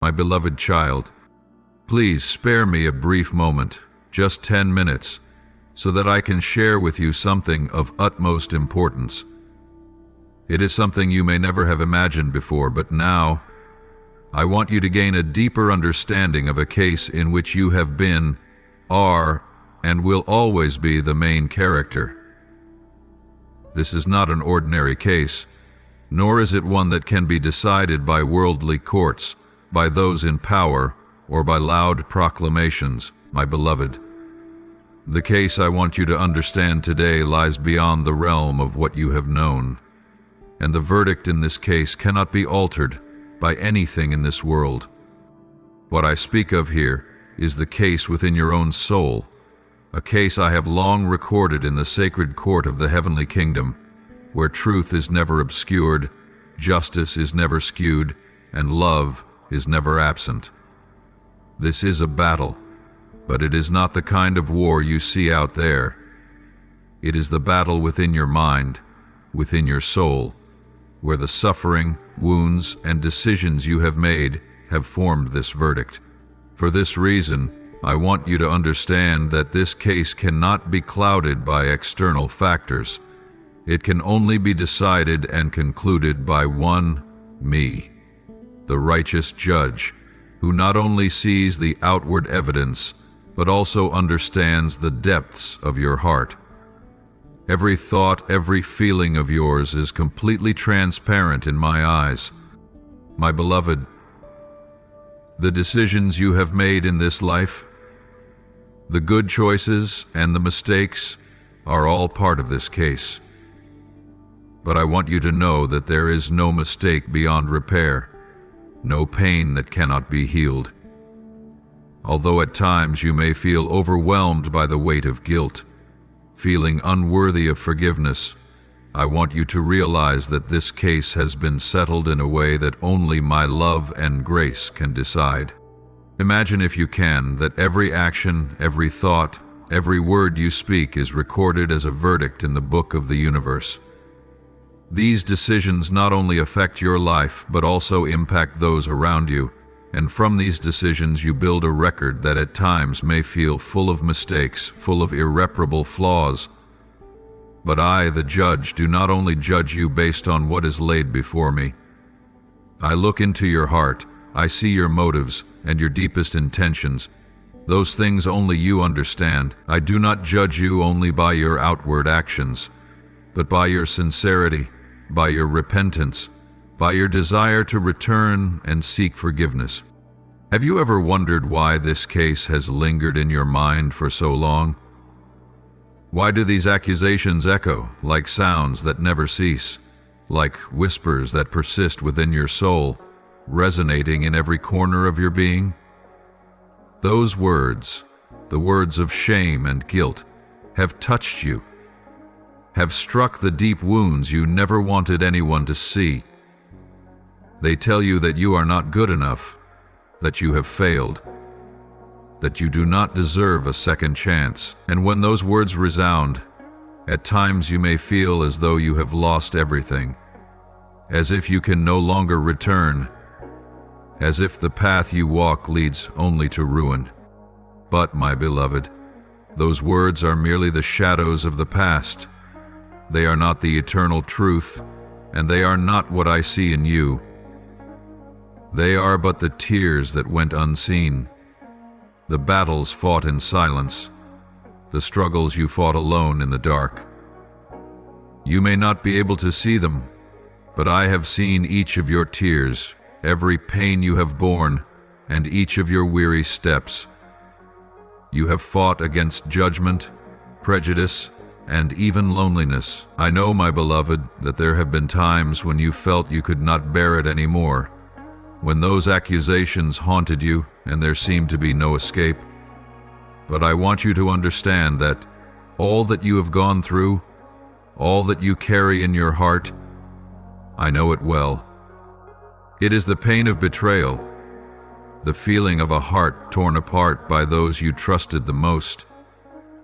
My beloved child, please spare me a brief moment, just 10 minutes, so that I can share with you something of utmost importance. It is something you may never have imagined before, but now I want you to gain a deeper understanding of a case in which you have been, are, and will always be the main character. This is not an ordinary case, nor is it one that can be decided by worldly courts, by those in power, or by loud proclamations, my beloved. The case I want you to understand today lies beyond the realm of what you have known, and the verdict in this case cannot be altered by anything in this world. What I speak of here is the case within your own soul, a case I have long recorded in the sacred court of the heavenly kingdom, where truth is never obscured, justice is never skewed, and love is never absent. This is a battle, but it is not the kind of war you see out there. It is the battle within your mind, within your soul, where the suffering, wounds, and decisions you have made have formed this verdict. For this reason, I want you to understand that this case cannot be clouded by external factors. It can only be decided and concluded by one, me, the righteous judge, who not only sees the outward evidence, but also understands the depths of your heart. Every thought, every feeling of yours is completely transparent in my eyes. My beloved, the decisions you have made in this life, the good choices and the mistakes, are all part of this case. But I want you to know that there is no mistake beyond repair, no pain that cannot be healed. Although at times you may feel overwhelmed by the weight of guilt, feeling unworthy of forgiveness, I want you to realize that this case has been settled in a way that only my love and grace can decide. Imagine, if you can, that every action, every thought, every word you speak is recorded as a verdict in the book of the universe. These decisions not only affect your life, but also impact those around you, and from these decisions you build a record that at times may feel full of mistakes, full of irreparable flaws. But I, the judge, do not only judge you based on what is laid before me. I look into your heart, I see your motives and your deepest intentions. Those things only you understand. I do not judge you only by your outward actions, but by your sincerity, by your repentance, by your desire to return and seek forgiveness. Have you ever wondered why this case has lingered in your mind for so long? Why do these accusations echo like sounds that never cease, like whispers that persist within your soul, resonating in every corner of your being? Those words, the words of shame and guilt, have touched you, have struck the deep wounds you never wanted anyone to see. They tell you that you are not good enough, that you have failed, that you do not deserve a second chance. And when those words resound, at times you may feel as though you have lost everything, as if you can no longer return, as if the path you walk leads only to ruin. But, my beloved, those words are merely the shadows of the past. They are not the eternal truth, and they are not what I see in you. They are but the tears that went unseen, the battles fought in silence, the struggles you fought alone in the dark. You may not be able to see them, but I have seen each of your tears, every pain you have borne, and each of your weary steps. You have fought against judgment, prejudice, and even loneliness. I know, my beloved, that there have been times when you felt you could not bear it anymore, when those accusations haunted you and there seemed to be no escape. But I want you to understand that all that you have gone through, all that you carry in your heart, I know it well. It is the pain of betrayal, the feeling of a heart torn apart by those you trusted the most.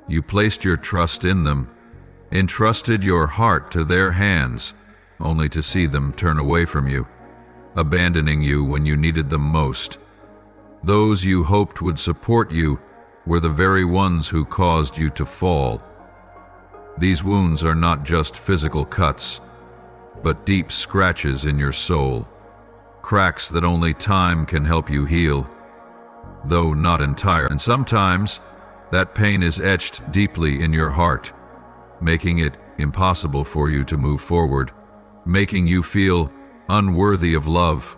You placed your trust in them, entrusted your heart to their hands, only to see them turn away from you, abandoning you when you needed them most, Those you hoped would support you were the very ones who caused you to fall. These wounds are not just physical cuts, but deep scratches in your soul, cracks that only time can help you heal, though not entire. And sometimes that pain is etched deeply in your heart, making it impossible for you to move forward, making you feel unworthy of love,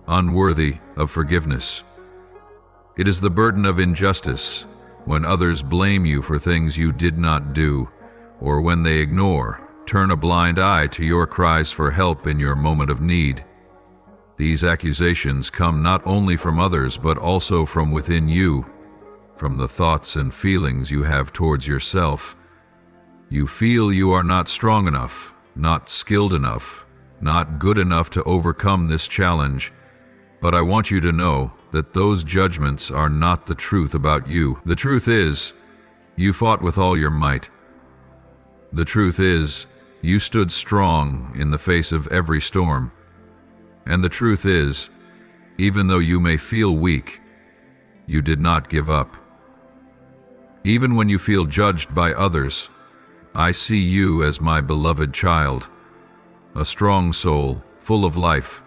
unworthy of forgiveness. It is the burden of injustice, when others blame you for things you did not do, or when they ignore, turn a blind eye to your cries for help in your moment of need. These accusations come not only from others but also from within you, from the thoughts and feelings you have towards yourself. You feel you are not strong enough, not skilled enough, not good enough to overcome this challenge. But I want you to know that those judgments are not the truth about you. The truth is, you fought with all your might. The truth is, you stood strong in the face of every storm. And the truth is, even though you may feel weak, you did not give up. Even when you feel judged by others, I see you as my beloved child, a strong soul, full of life,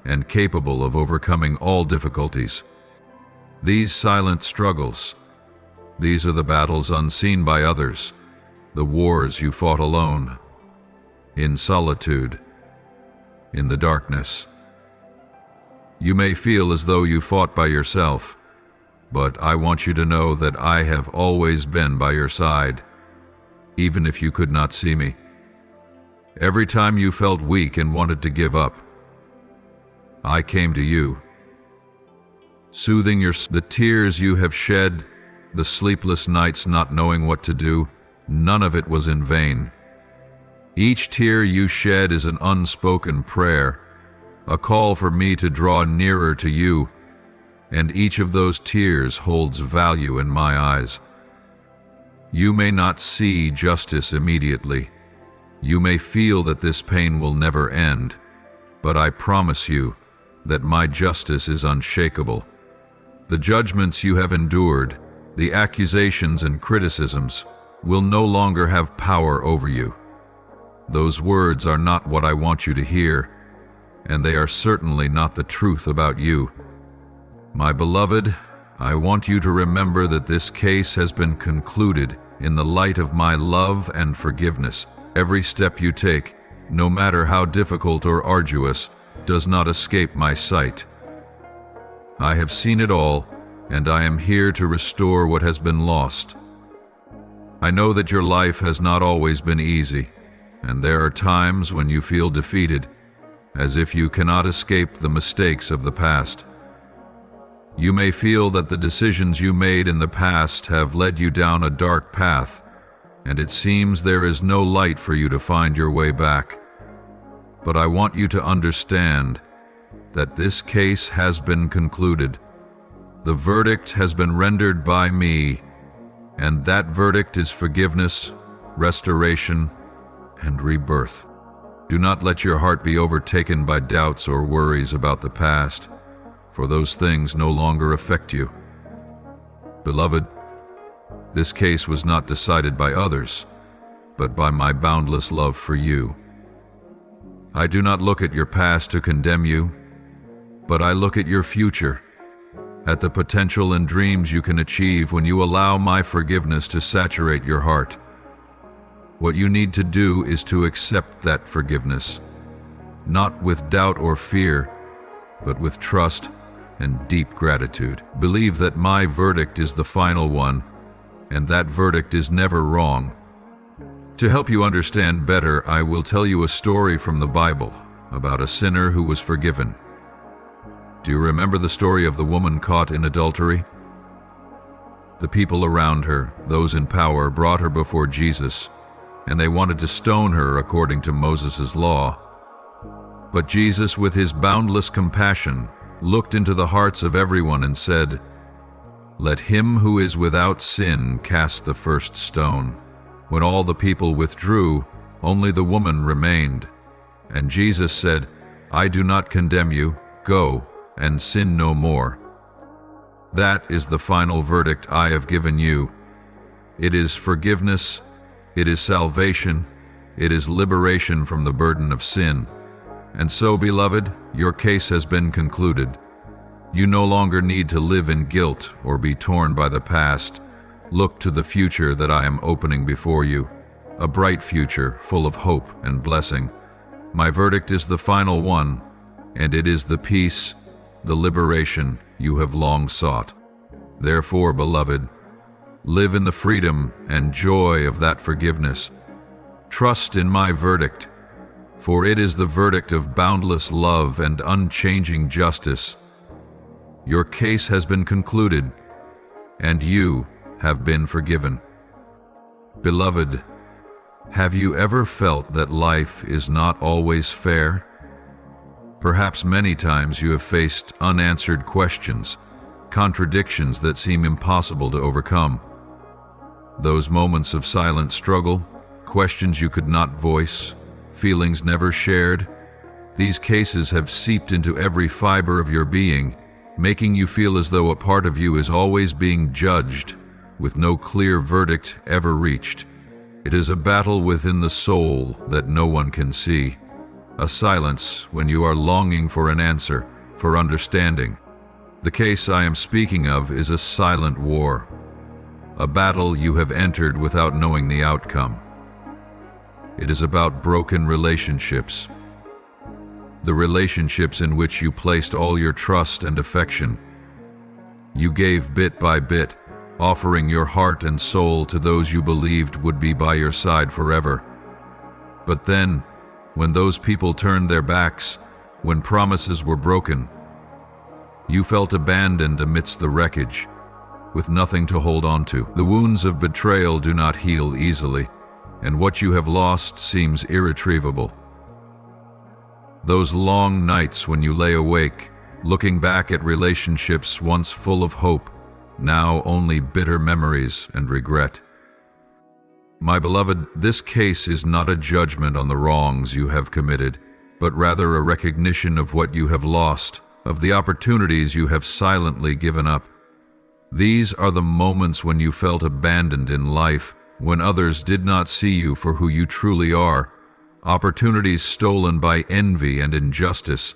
and capable of overcoming all difficulties. These silent struggles, these are the battles unseen by others, the wars you fought alone, in solitude, in the darkness. You may feel as though you fought by yourself, but I want you to know that I have always been by your side, even if you could not see me. Every time you felt weak and wanted to give up, I came to you, soothing the tears you have shed, the sleepless nights not knowing what to do. None of it was in vain. Each tear you shed is an unspoken prayer, a call for me to draw nearer to you, and each of those tears holds value in my eyes. You may not see justice immediately. You may feel that this pain will never end, but I promise you that my justice is unshakable. The judgments you have endured, the accusations and criticisms, will no longer have power over you. Those words are not what I want you to hear, and they are certainly not the truth about you. My beloved, I want you to remember that this case has been concluded in the light of my love and forgiveness. Every step you take, no matter how difficult or arduous, does not escape my sight. I have seen it all, and I am here to restore what has been lost. I know that your life has not always been easy, and there are times when you feel defeated, as if you cannot escape the mistakes of the past. You may feel that the decisions you made in the past have led you down a dark path, and it seems there is no light for you to find your way back. But I want you to understand that this case has been concluded. The verdict has been rendered by me, and that verdict is forgiveness, restoration, and rebirth. Do not let your heart be overtaken by doubts or worries about the past, for those things no longer affect you. Beloved, this case was not decided by others, but by my boundless love for you. I do not look at your past to condemn you, but I look at your future, at the potential and dreams you can achieve when you allow my forgiveness to saturate your heart. What you need to do is to accept that forgiveness, not with doubt or fear, but with trust and deep gratitude. Believe that my verdict is the final one, and that verdict is never wrong. To help you understand better, I will tell you a story from the Bible about a sinner who was forgiven. Do you remember the story of the woman caught in adultery? The people around her, those in power, brought her before Jesus, and they wanted to stone her according to Moses' law. But Jesus, with his boundless compassion, looked into the hearts of everyone and said, "Let him who is without sin cast the first stone." When all the people withdrew, only the woman remained. And Jesus said, "I do not condemn you. Go and sin no more." That is the final verdict I have given you. It is forgiveness, it is salvation, it is liberation from the burden of sin. And so, beloved, your case has been concluded. You no longer need to live in guilt or be torn by the past. Look to the future that I am opening before you, a bright future full of hope and blessing. My verdict is the final one, and it is the peace, the liberation you have long sought. Therefore, beloved, live in the freedom and joy of that forgiveness. Trust in my verdict, for it is the verdict of boundless love and unchanging justice. Your case has been concluded, and you have been forgiven. Beloved, have you ever felt that life is not always fair? Perhaps many times you have faced unanswered questions, contradictions that seem impossible to overcome. Those moments of silent struggle, questions you could not voice, feelings never shared, these cases have seeped into every fiber of your being, making you feel as though a part of you is always being judged, with no clear verdict ever reached. It is a battle within the soul that no one can see, a silence when you are longing for an answer, for understanding. The case I am speaking of is a silent war, a battle you have entered without knowing the outcome. It is about broken relationships, the relationships in which you placed all your trust and affection. You gave bit by bit, offering your heart and soul to those you believed would be by your side forever. But then, when those people turned their backs, when promises were broken, you felt abandoned amidst the wreckage, with nothing to hold on to. The wounds of betrayal do not heal easily, and what you have lost seems irretrievable. Those long nights when you lay awake, looking back at relationships once full of hope, now only bitter memories and regret. My beloved, this case is not a judgment on the wrongs you have committed, but rather a recognition of what you have lost, of the opportunities you have silently given up. These are the moments when you felt abandoned in life, when others did not see you for who you truly are, opportunities stolen by envy and injustice.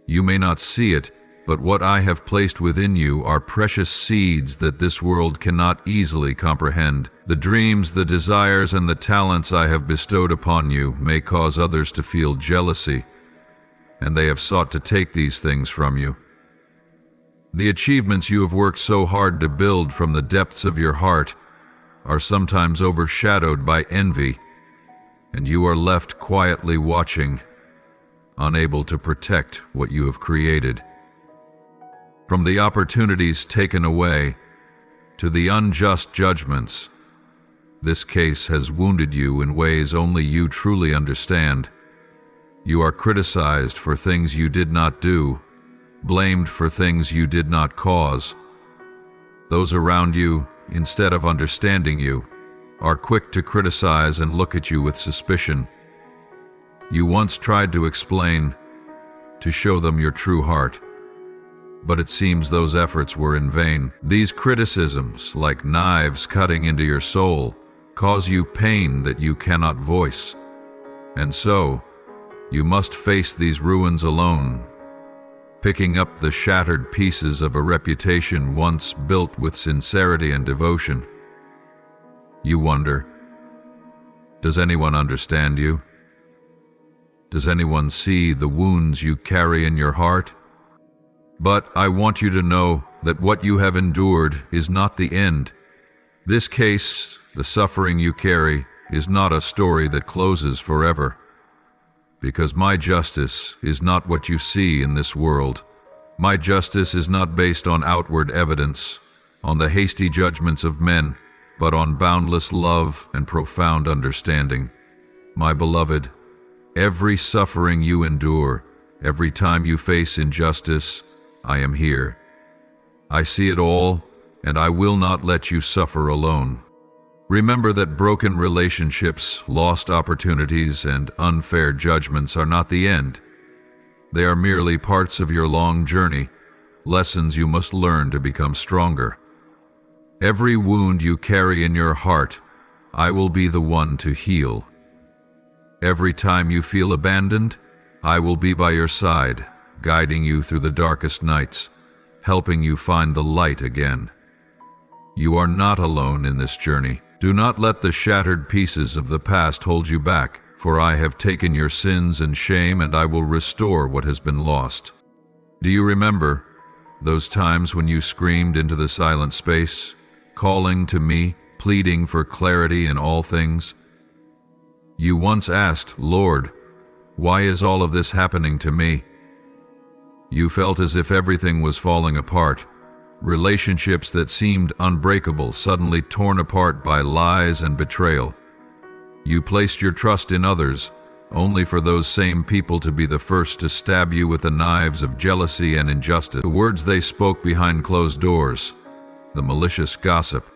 You may not see it, but what I have placed within you are precious seeds that this world cannot easily comprehend. The dreams, the desires, and the talents I have bestowed upon you may cause others to feel jealousy, and they have sought to take these things from you. The achievements you have worked so hard to build from the depths of your heart are sometimes overshadowed by envy, and you are left quietly watching, unable to protect what you have created. From the opportunities taken away to the unjust judgments, this case has wounded you in ways only you truly understand. You are criticized for things you did not do, blamed for things you did not cause. Those around you, instead of understanding you, are quick to criticize and look at you with suspicion. You once tried to explain, to show them your true heart, but it seems those efforts were in vain. These criticisms, like knives cutting into your soul, cause you pain that you cannot voice. And so, you must face these ruins alone, picking up the shattered pieces of a reputation once built with sincerity and devotion. You wonder, does anyone understand you? Does anyone see the wounds you carry in your heart? But I want you to know that what you have endured is not the end. This case, the suffering you carry, is not a story that closes forever. Because my justice is not what you see in this world. My justice is not based on outward evidence, on the hasty judgments of men, but on boundless love and profound understanding. My beloved, every suffering you endure, every time you face injustice, I am here. I see it all, and I will not let you suffer alone. Remember that broken relationships, lost opportunities, and unfair judgments are not the end. They are merely parts of your long journey, lessons you must learn to become stronger. Every wound you carry in your heart, I will be the one to heal. Every time you feel abandoned, I will be by your side, guiding you through the darkest nights, helping you find the light again. You are not alone in this journey. Do not let the shattered pieces of the past hold you back, for I have taken your sins and shame, and I will restore what has been lost. Do you remember those times when you screamed into the silent space, calling to me, pleading for clarity in all things? You once asked, "Lord, why is all of this happening to me?" You felt as if everything was falling apart. Relationships that seemed unbreakable suddenly torn apart by lies and betrayal. You placed your trust in others, only for those same people to be the first to stab you with the knives of jealousy and injustice. The words they spoke behind closed doors, the malicious gossip,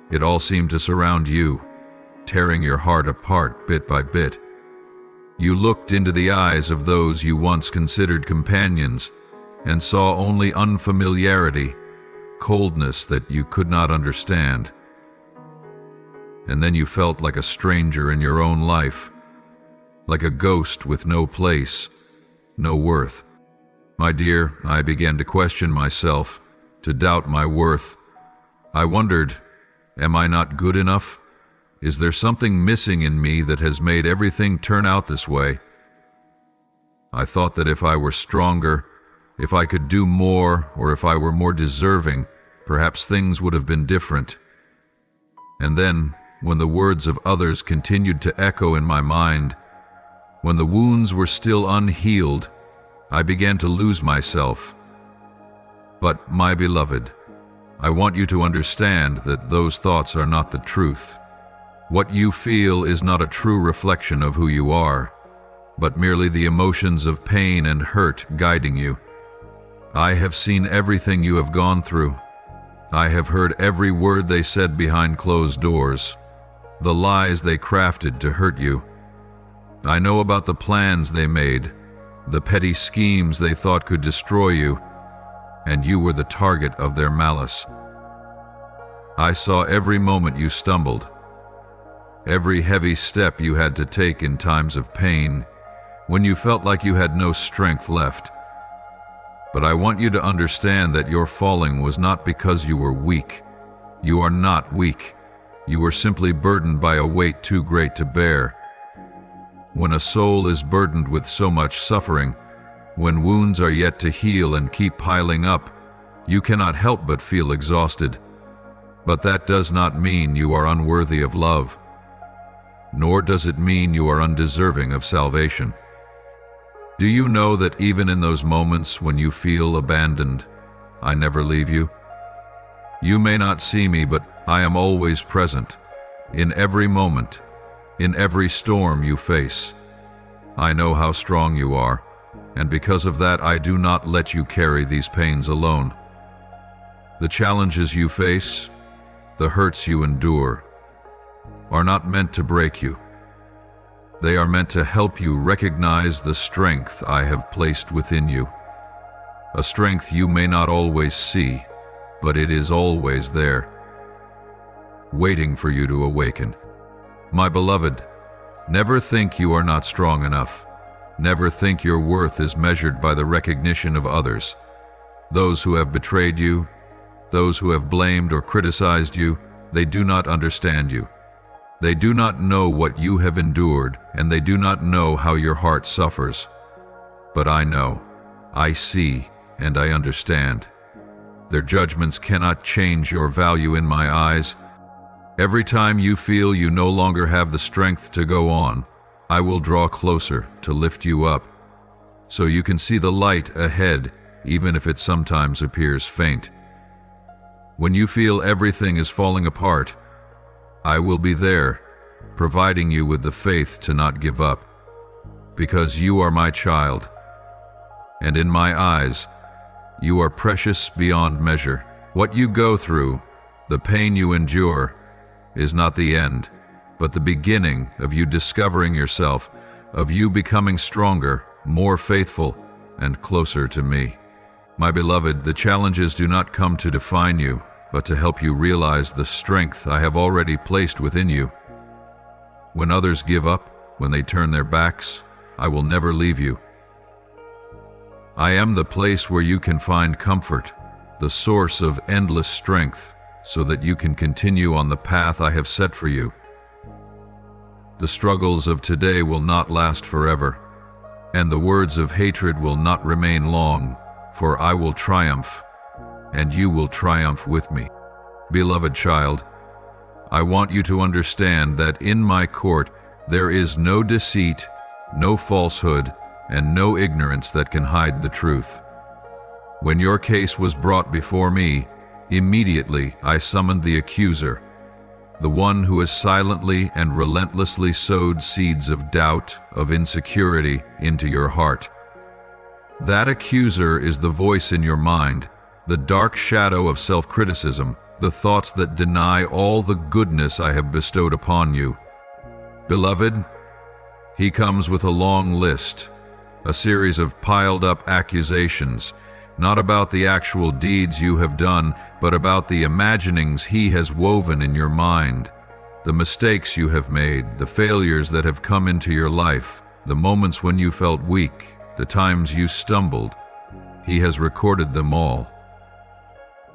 it all seemed to surround you, tearing your heart apart bit by bit. You looked into the eyes of those you once considered companions and saw only unfamiliarity, coldness that you could not understand. And then you felt like a stranger in your own life, like a ghost with no place, no worth. My dear, I began to question myself, to doubt my worth. I wondered, am I not good enough? Is there something missing in me that has made everything turn out this way? I thought that if I were stronger, if I could do more, or if I were more deserving, perhaps things would have been different. And then, when the words of others continued to echo in my mind, when the wounds were still unhealed, I began to lose myself. But, my beloved, I want you to understand that those thoughts are not the truth. What you feel is not a true reflection of who you are, but merely the emotions of pain and hurt guiding you. I have seen everything you have gone through. I have heard every word they said behind closed doors, the lies they crafted to hurt you. I know about the plans they made, the petty schemes they thought could destroy you, and you were the target of their malice. I saw every moment you stumbled, every heavy step you had to take in times of pain, when you felt like you had no strength left. But I want you to understand that your falling was not because you were weak. You are not weak. You were simply burdened by a weight too great to bear. When a soul is burdened with so much suffering, when wounds are yet to heal and keep piling up, you cannot help but feel exhausted. But that does not mean you are unworthy of love, nor does it mean you are undeserving of salvation. Do you know that even in those moments when you feel abandoned, I never leave you? You may not see me, but I am always present, in every moment, in every storm you face. I know how strong you are, and because of that I do not let you carry these pains alone. The challenges you face, the hurts you endure, are not meant to break you. They are meant to help you recognize the strength I have placed within you. A strength you may not always see, but it is always there, waiting for you to awaken. My beloved, never think you are not strong enough. Never think your worth is measured by the recognition of others. Those who have betrayed you, those who have blamed or criticized you, they do not understand you. They do not know what you have endured, and they do not know how your heart suffers. But I know, I see, and I understand. Their judgments cannot change your value in my eyes. Every time you feel you no longer have the strength to go on, I will draw closer to lift you up, so you can see the light ahead, even if it sometimes appears faint. When you feel everything is falling apart, I will be there, providing you with the faith to not give up, because you are my child, and in my eyes, you are precious beyond measure. What you go through, the pain you endure, is not the end, but the beginning of you discovering yourself, of you becoming stronger, more faithful, and closer to me. My beloved, the challenges do not come to define you, but to help you realize the strength I have already placed within you. When others give up, when they turn their backs, I will never leave you. I am the place where you can find comfort, the source of endless strength, so that you can continue on the path I have set for you. The struggles of today will not last forever, and the words of hatred will not remain long, for I will triumph, and you will triumph with me. Beloved child, I want you to understand that in my court there is no deceit, no falsehood, and no ignorance that can hide the truth. When your case was brought before me, immediately I summoned the accuser, the one who has silently and relentlessly sowed seeds of doubt, of insecurity into your heart. That accuser is the voice in your mind, the dark shadow of self-criticism, the thoughts that deny all the goodness I have bestowed upon you. Beloved, he comes with a long list, a series of piled-up accusations, not about the actual deeds you have done, but about the imaginings he has woven in your mind, the mistakes you have made, the failures that have come into your life, the moments when you felt weak, the times you stumbled. He has recorded them all.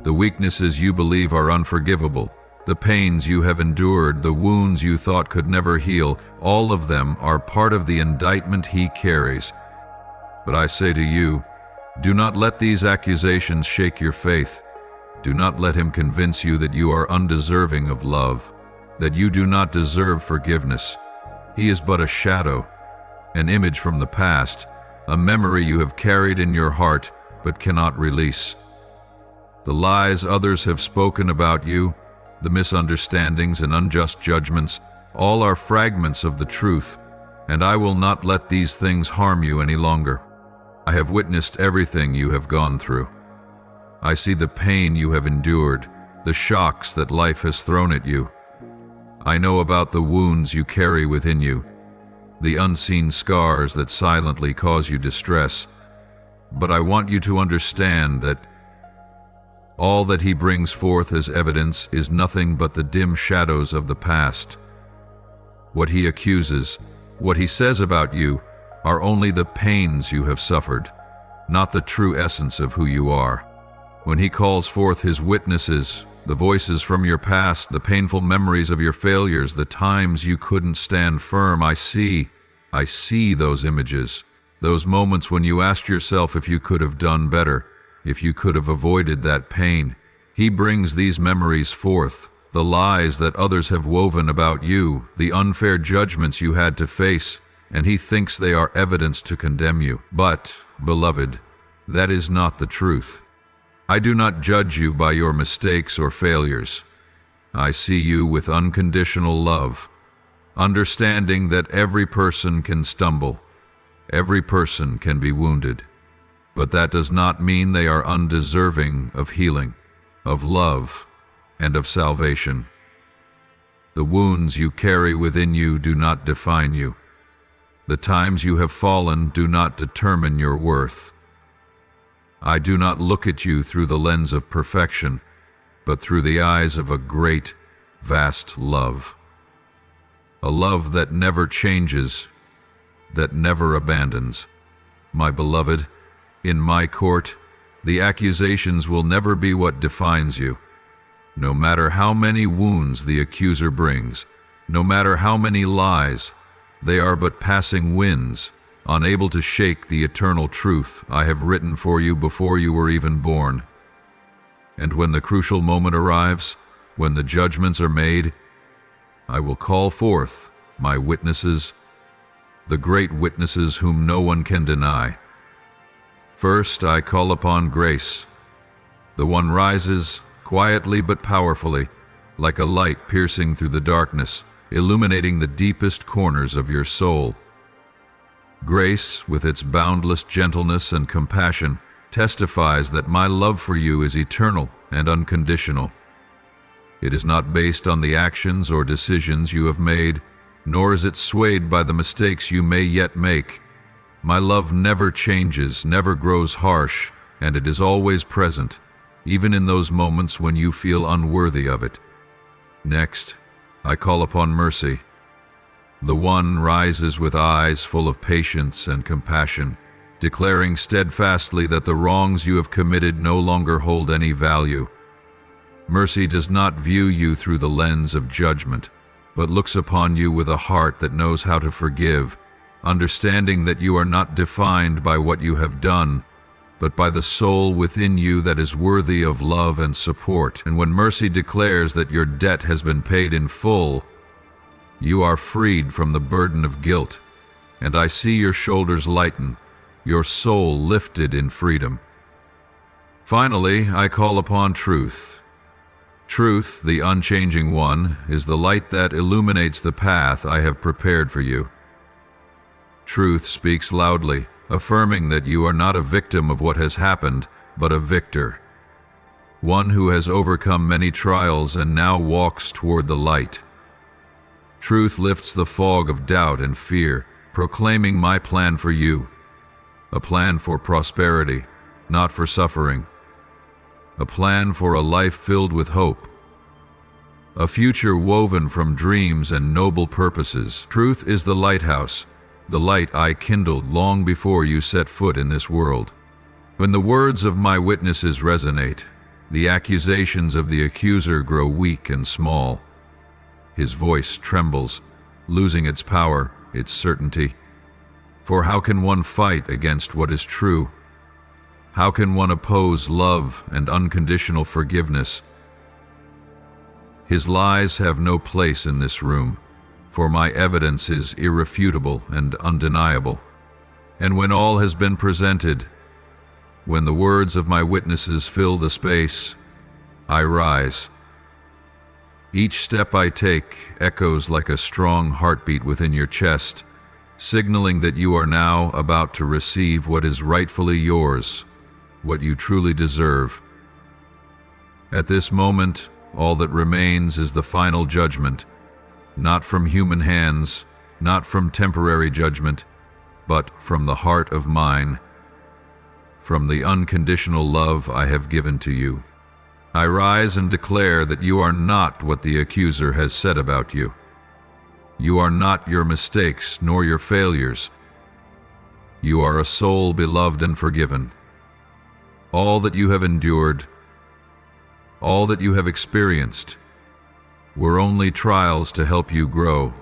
The weaknesses you believe are unforgivable, the pains you have endured, the wounds you thought could never heal, all of them are part of the indictment he carries. But I say to you, do not let these accusations shake your faith. Do not let him convince you that you are undeserving of love, that you do not deserve forgiveness. He is but a shadow, an image from the past, a memory you have carried in your heart but cannot release. The lies others have spoken about you, the misunderstandings and unjust judgments, all are fragments of the truth, and I will not let these things harm you any longer. I have witnessed everything you have gone through. I see the pain you have endured, the shocks that life has thrown at you. I know about the wounds you carry within you, the unseen scars that silently cause you distress. But I want you to understand that all that he brings forth as evidence is nothing but the dim shadows of the past. What he accuses, what he says about you, are only the pains you have suffered, not the true essence of who you are. When he calls forth his witnesses, the voices from your past, the painful memories of your failures, the times you couldn't stand firm, I see those images, those moments when you asked yourself if you could have done better, if you could have avoided that pain. He brings these memories forth, the lies that others have woven about you, the unfair judgments you had to face, and he thinks they are evidence to condemn you. But, beloved, that is not the truth. I do not judge you by your mistakes or failures. I see you with unconditional love, understanding that every person can stumble, every person can be wounded, but that does not mean they are undeserving of healing, of love, and of salvation. The wounds you carry within you do not define you. The times you have fallen do not determine your worth. I do not look at you through the lens of perfection, but through the eyes of a great, vast love. A love that never changes, that never abandons. My beloved, in my court, the accusations will never be what defines you. No matter how many wounds the accuser brings, no matter how many lies, they are but passing winds, unable to shake the eternal truth I have written for you before you were even born. And when the crucial moment arrives, when the judgments are made, I will call forth my witnesses, the great witnesses whom no one can deny. First, I call upon grace. The one rises, quietly but powerfully, like a light piercing through the darkness, illuminating the deepest corners of your soul. Grace, with its boundless gentleness and compassion, testifies that my love for you is eternal and unconditional. It is not based on the actions or decisions you have made, nor is it swayed by the mistakes you may yet make. My love never changes, never grows harsh, and it is always present, even in those moments when you feel unworthy of it. Next, I call upon mercy. The one rises with eyes full of patience and compassion, declaring steadfastly that the wrongs you have committed no longer hold any value. Mercy does not view you through the lens of judgment, but looks upon you with a heart that knows how to forgive, understanding that you are not defined by what you have done, but by the soul within you that is worthy of love and support. And when mercy declares that your debt has been paid in full, you are freed from the burden of guilt, and I see your shoulders lighten, your soul lifted in freedom. Finally, I call upon truth. Truth, the unchanging one, is the light that illuminates the path I have prepared for you. Truth speaks loudly, affirming that you are not a victim of what has happened, but a victor, one who has overcome many trials and now walks toward the light. Truth lifts the fog of doubt and fear, proclaiming my plan for you, a plan for prosperity, not for suffering, a plan for a life filled with hope, a future woven from dreams and noble purposes. Truth is the lighthouse, the light I kindled long before you set foot in this world. When the words of my witnesses resonate, the accusations of the accuser grow weak and small. His voice trembles, losing its power, its certainty. For how can one fight against what is true? How can one oppose love and unconditional forgiveness? His lies have no place in this room, for my evidence is irrefutable and undeniable. And when all has been presented, when the words of my witnesses fill the space, I rise. Each step I take echoes like a strong heartbeat within your chest, signaling that you are now about to receive what is rightfully yours, what you truly deserve. At this moment, all that remains is the final judgment, not from human hands, not from temporary judgment, but from the heart of mine, from the unconditional love I have given to you. I rise and declare that you are not what the accuser has said about you. You are not your mistakes nor your failures. You are a soul beloved and forgiven. All that you have endured, all that you have experienced, were only trials to help you grow,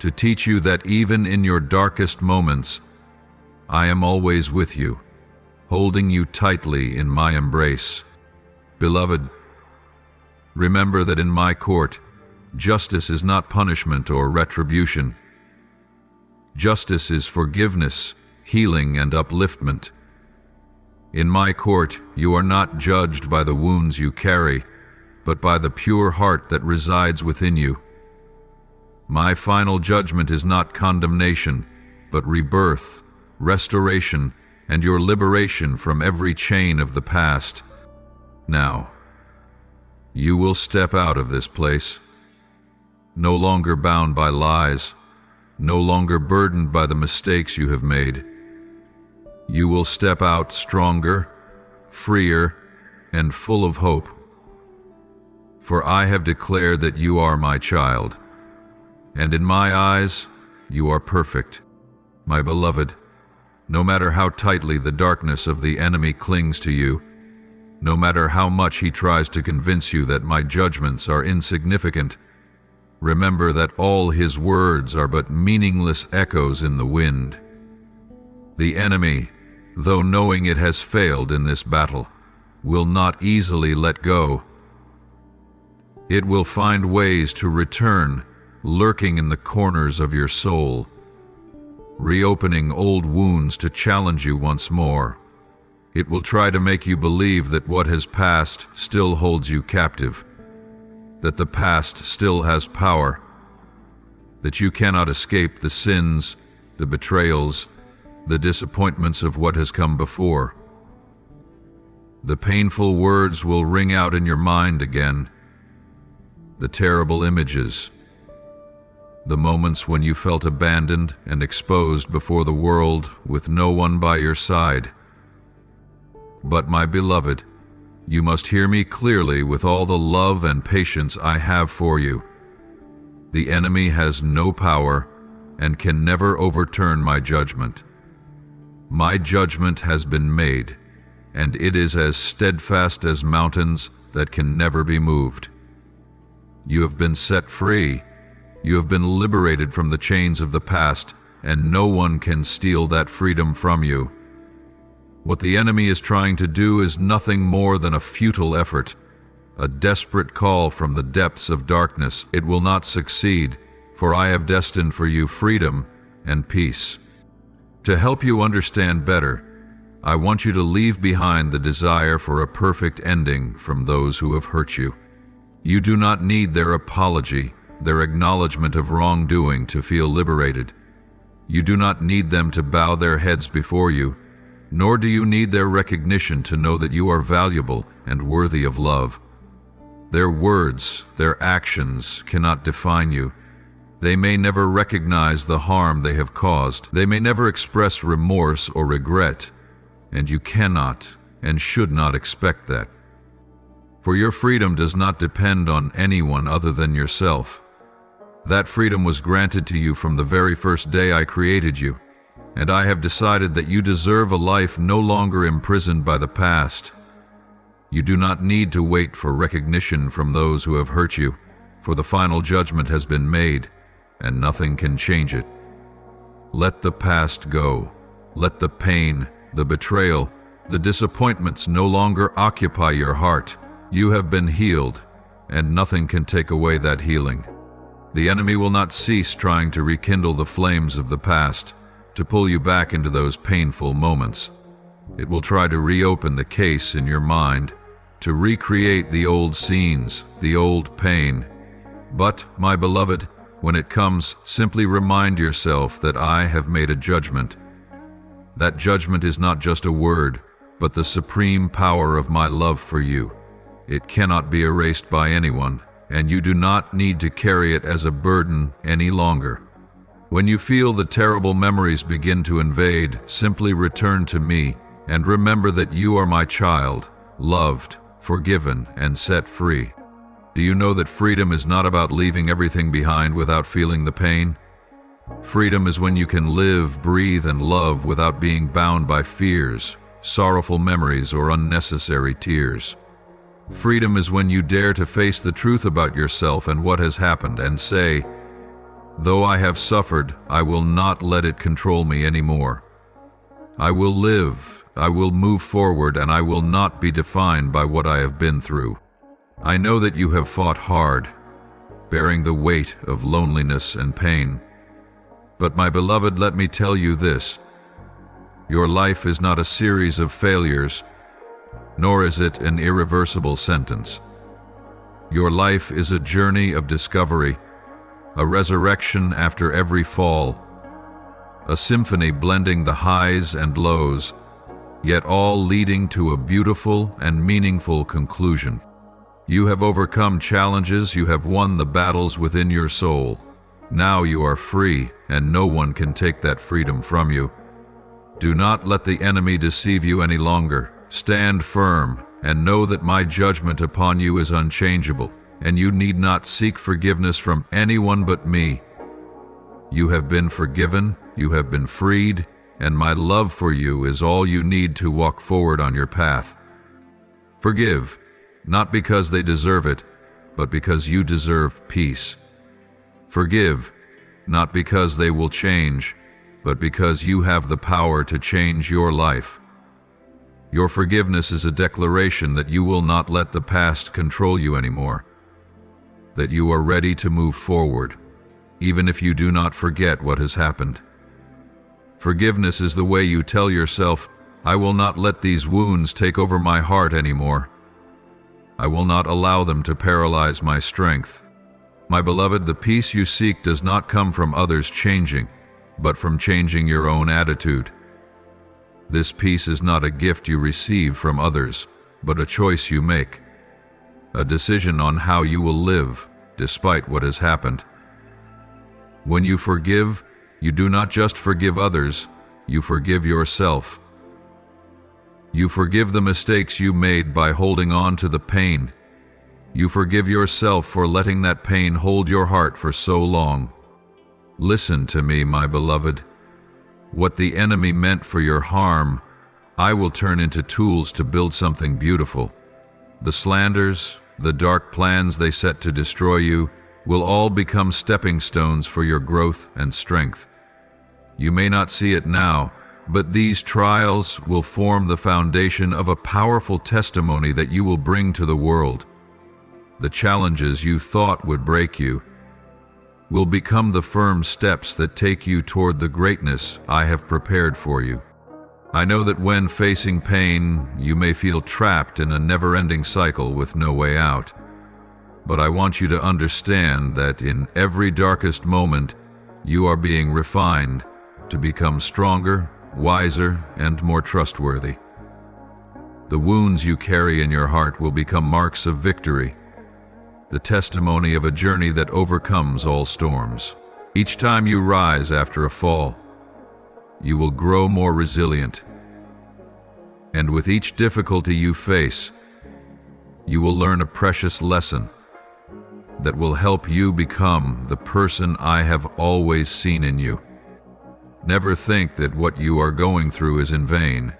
to teach you that even in your darkest moments, I am always with you, holding you tightly in my embrace. Beloved, remember that in my court, justice is not punishment or retribution. Justice is forgiveness, healing, and upliftment. In my court, you are not judged by the wounds you carry, but by the pure heart that resides within you. My final judgment is not condemnation, but rebirth, restoration, and your liberation from every chain of the past. Now, you will step out of this place, no longer bound by lies, no longer burdened by the mistakes you have made. You will step out stronger, freer, and full of hope. For I have declared that you are my child, and in my eyes you are perfect. My beloved, no matter how tightly the darkness of the enemy clings to you, no matter how much he tries to convince you that my judgments are insignificant, remember that all his words are but meaningless echoes in the wind. The enemy, though knowing it has failed in this battle, will not easily let go. It will find ways to return, lurking in the corners of your soul, reopening old wounds to challenge you once more. It will try to make you believe that what has passed still holds you captive, that the past still has power, that you cannot escape the sins, the betrayals, the disappointments of what has come before. The painful words will ring out in your mind again, the terrible images, the moments when you felt abandoned and exposed before the world with no one by your side. But my beloved, you must hear me clearly with all the love and patience I have for you. The enemy has no power and can never overturn my judgment. My judgment has been made, and it is as steadfast as mountains that can never be moved. You have been set free. You have been liberated from the chains of the past, and no one can steal that freedom from you. What the enemy is trying to do is nothing more than a futile effort, a desperate call from the depths of darkness. It will not succeed, for I have destined for you freedom and peace. To help you understand better, I want you to leave behind the desire for a perfect ending from those who have hurt you. You do not need their apology, their acknowledgement of wrongdoing to feel liberated. You do not need them to bow their heads before you, nor do you need their recognition to know that you are valuable and worthy of love. Their words, their actions cannot define you. They may never recognize the harm they have caused. They may never express remorse or regret, and you cannot and should not expect that. For your freedom does not depend on anyone other than yourself. That freedom was granted to you from the very first day I created you, and I have decided that you deserve a life no longer imprisoned by the past. You do not need to wait for recognition from those who have hurt you, for the final judgment has been made, and nothing can change it. Let the past go. Let the pain, the betrayal, the disappointments no longer occupy your heart. You have been healed, and nothing can take away that healing. The enemy will not cease trying to rekindle the flames of the past, to pull you back into those painful moments. It will try to reopen the case in your mind, to recreate the old scenes, the old pain. But, my beloved, when it comes, simply remind yourself that I have made a judgment. That judgment is not just a word, but the supreme power of my love for you. It cannot be erased by anyone, and you do not need to carry it as a burden any longer. When you feel the terrible memories begin to invade, simply return to me and remember that you are my child, loved, forgiven, and set free. Do you know that freedom is not about leaving everything behind without feeling the pain? Freedom is when you can live, breathe, and love without being bound by fears, sorrowful memories, or unnecessary tears. Freedom is when you dare to face the truth about yourself and what has happened and say, "Though I have suffered, I will not let it control me anymore. I will live, I will move forward, and I will not be defined by what I have been through." I know that you have fought hard, bearing the weight of loneliness and pain. But my beloved, let me tell you this. Your life is not a series of failures, nor is it an irreversible sentence. Your life is a journey of discovery, a resurrection after every fall, a symphony blending the highs and lows, yet all leading to a beautiful and meaningful conclusion. You have overcome challenges, you have won the battles within your soul. Now you are free, and no one can take that freedom from you. Do not let the enemy deceive you any longer. Stand firm, and know that my judgment upon you is unchangeable, and you need not seek forgiveness from anyone but me. You have been forgiven, you have been freed, and my love for you is all you need to walk forward on your path. Forgive, not because they deserve it, but because you deserve peace. Forgive, not because they will change, but because you have the power to change your life. Your forgiveness is a declaration that you will not let the past control you anymore, that you are ready to move forward, even if you do not forget what has happened. Forgiveness is the way you tell yourself, I will not let these wounds take over my heart anymore. I will not allow them to paralyze my strength. My beloved, the peace you seek does not come from others changing, but from changing your own attitude. This peace is not a gift you receive from others, but a choice you make, a decision on how you will live despite what has happened. When you forgive, you do not just forgive others, you forgive yourself. You forgive the mistakes you made by holding on to the pain. You forgive yourself for letting that pain hold your heart for so long. Listen to me, my beloved. What the enemy meant for your harm, I will turn into tools to build something beautiful. The slanders, the dark plans they set to destroy you, will all become stepping stones for your growth and strength. You may not see it now, but these trials will form the foundation of a powerful testimony that you will bring to the world. The challenges you thought would break you will become the firm steps that take you toward the greatness I have prepared for you. I know that when facing pain, you may feel trapped in a never-ending cycle with no way out. But I want you to understand that in every darkest moment, you are being refined to become stronger, wiser, and more trustworthy. The wounds you carry in your heart will become marks of victory, the testimony of a journey that overcomes all storms. Each time you rise after a fall, you will grow more resilient. And with each difficulty you face, you will learn a precious lesson that will help you become the person I have always seen in you. Never think that what you are going through is in vain.